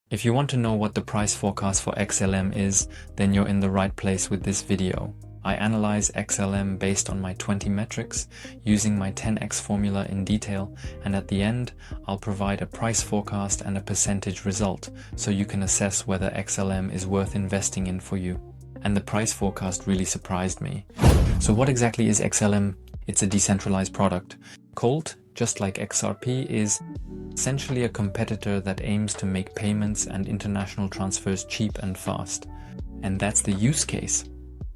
If you want to know what the price forecast for XLM is, then you're in the right place with this video. I analyze XLM based on my 20 metrics, using my 10x formula in detail, and at the end, I'll provide a price forecast and a percentage result, so you can assess whether XLM is worth investing in for you. And the price forecast really surprised me. So what exactly is XLM? It's a decentralized product. Colt, just like XRP, is essentially a competitor that aims to make payments and international transfers cheap and fast. And that's the use case.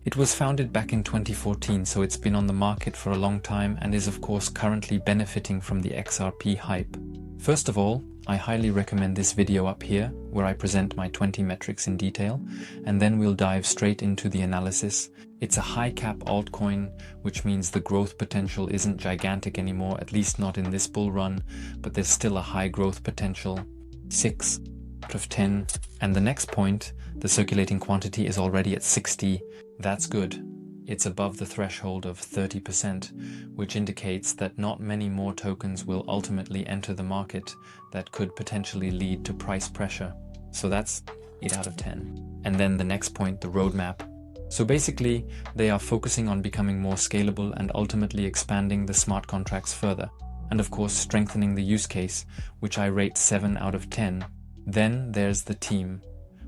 It was founded back in 2014, so it's been on the market for a long time and is of course currently benefiting from the XRP hype. First of all, I highly recommend this video up here, where I present my 20 metrics in detail, and then we'll dive straight into the analysis. It's a high cap altcoin, which means the growth potential isn't gigantic anymore, at least not in this bull run, but there's still a high growth potential. 6 out of 10. And the next point, the circulating quantity is already at 60. That's good. It's above the threshold of 30%, which indicates that not many more tokens will ultimately enter the market that could potentially lead to price pressure. So that's 8 out of 10. And then the next point, the roadmap. So basically, they are focusing on becoming more scalable and ultimately expanding the smart contracts further. And of course, strengthening the use case, which I rate 7 out of 10. Then there's the team,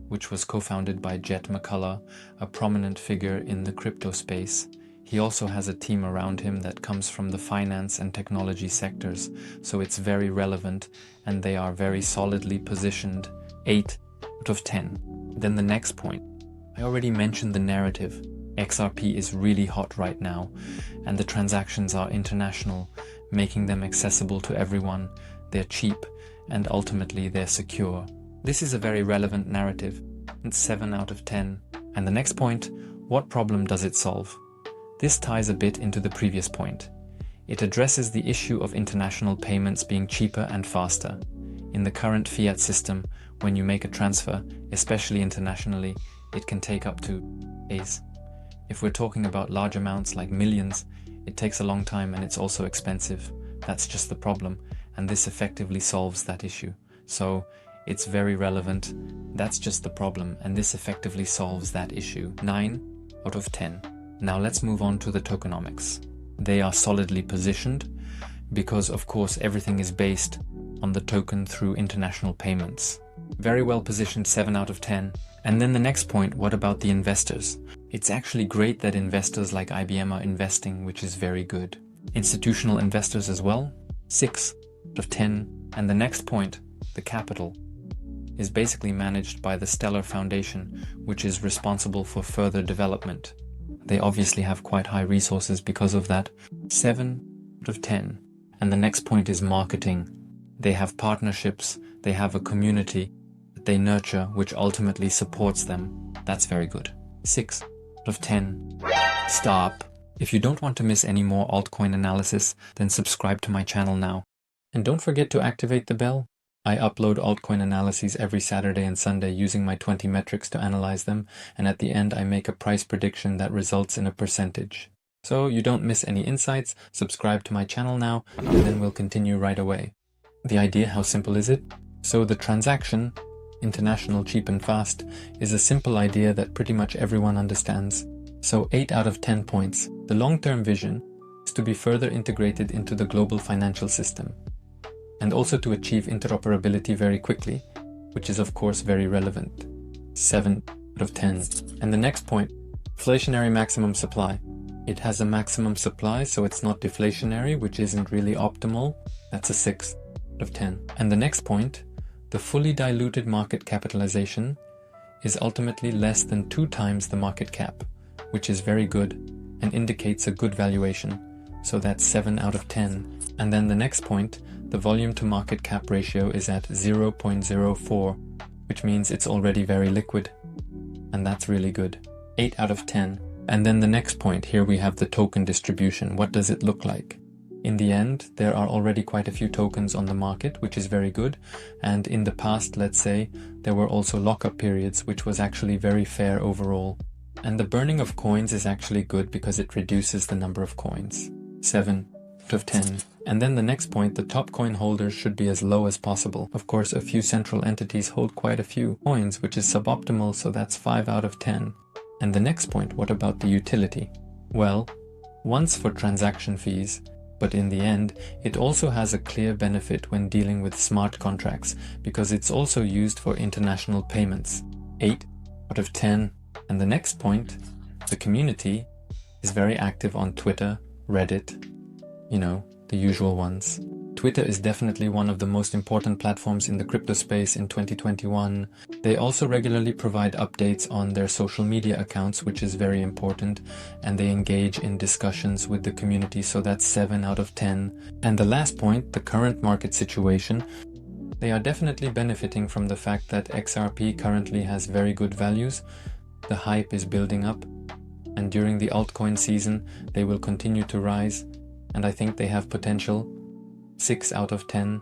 which was co-founded by Jet McCullough, a prominent figure in the crypto space. He also has a team around him that comes from the finance and technology sectors, so it's very relevant, and they are very solidly positioned. 8 out of 10. Then the next point. I already mentioned the narrative. XRP is really hot right now, and the transactions are international, making them accessible to everyone. They're cheap, and ultimately they're secure. This is a very relevant narrative. It's 7 out of 10. And the next point, what problem does it solve? This ties a bit into the previous point. It addresses the issue of international payments being cheaper and faster. In the current fiat system, when you make a transfer, especially internationally, it can take up to days. If we're talking about large amounts like millions, it takes a long time and it's also expensive. That's just the problem, and this effectively solves that issue. So it's very relevant. That's just the problem, and this effectively solves that issue. 9 out of 10. Now let's move on to the tokenomics. They are solidly positioned because of course everything is based on the token through international payments. Very well positioned, 7 out of 10. And then the next point, what about the investors? It's actually great that investors like IBM are investing, which is very good. Institutional investors as well, 6 out of 10. And the next point, the capital, is basically managed by the Stellar Foundation, which is responsible for further development. They obviously have quite high resources because of that. 7 out of 10. And the next point is marketing. They have partnerships, they have a community that they nurture, which ultimately supports them. That's very good. 6 out of 10. Stop. If you don't want to miss any more altcoin analysis, then subscribe to my channel now. And don't forget to activate the bell. I upload altcoin analyses every Saturday and Sunday using my 20 metrics to analyze them, and at the end I make a price prediction that results in a percentage. So you don't miss any insights, subscribe to my channel now, and then we'll continue right away. The idea, how simple is it? So the transaction, international, cheap and fast, is a simple idea that pretty much everyone understands. So 8 out of 10 points. The long-term vision is to be further integrated into the global financial system, and also to achieve interoperability very quickly, which is of course very relevant. 7 out of 10. And the next point, inflationary maximum supply. It has a maximum supply, so it's not deflationary, which isn't really optimal. That's a 6 out of 10. And the next point, the fully diluted market capitalization is ultimately less than 2 times the market cap, which is very good and indicates a good valuation. So that's 7 out of 10. And then the next point, the volume to market cap ratio is at 0.04, which means it's already very liquid. And that's really good. 8 out of 10. And then the next point, here we have the token distribution. What does it look like? In the end, there are already quite a few tokens on the market, which is very good. And in the past, let's say, there were also lockup periods, which was actually very fair overall. And the burning of coins is actually good because it reduces the number of coins. 7 out of 10. And then the next point, the top coin holders should be as low as possible. Of course, a few central entities hold quite a few coins, which is suboptimal, so that's 5 out of 10. And the next point, what about the utility? Well, once for transaction fees, but in the end, it also has a clear benefit when dealing with smart contracts, because it's also used for international payments. 8 out of 10. And the next point, the community is very active on Twitter, Reddit, the usual ones. Twitter is definitely one of the most important platforms in the crypto space in 2021. They also regularly provide updates on their social media accounts, which is very important, and they engage in discussions with the community, so that's 7 out of 10. And the last point, the current market situation. They are definitely benefiting from the fact that XRP currently has very good values. The hype is building up, and during the altcoin season, they will continue to rise. And I think they have potential, 6 out of 10.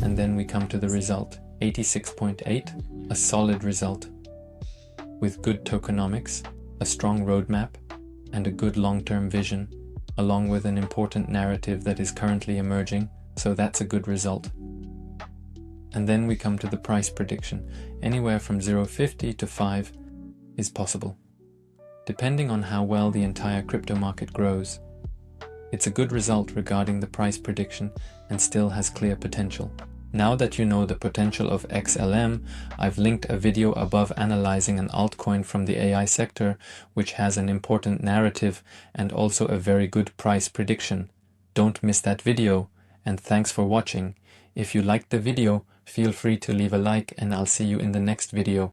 And then we come to the result, 86.8, a solid result. With good tokenomics, a strong roadmap, and a good long-term vision, along with an important narrative that is currently emerging, so that's a good result. And then we come to the price prediction. Anywhere from 0.50 to 5 is possible, depending on how well the entire crypto market grows. It's a good result regarding the price prediction and still has clear potential. Now that you know the potential of XLM, I've linked a video above analyzing an altcoin from the AI sector, which has an important narrative and also a very good price prediction. Don't miss that video, and thanks for watching. If you liked the video, feel free to leave a like, and I'll see you in the next video.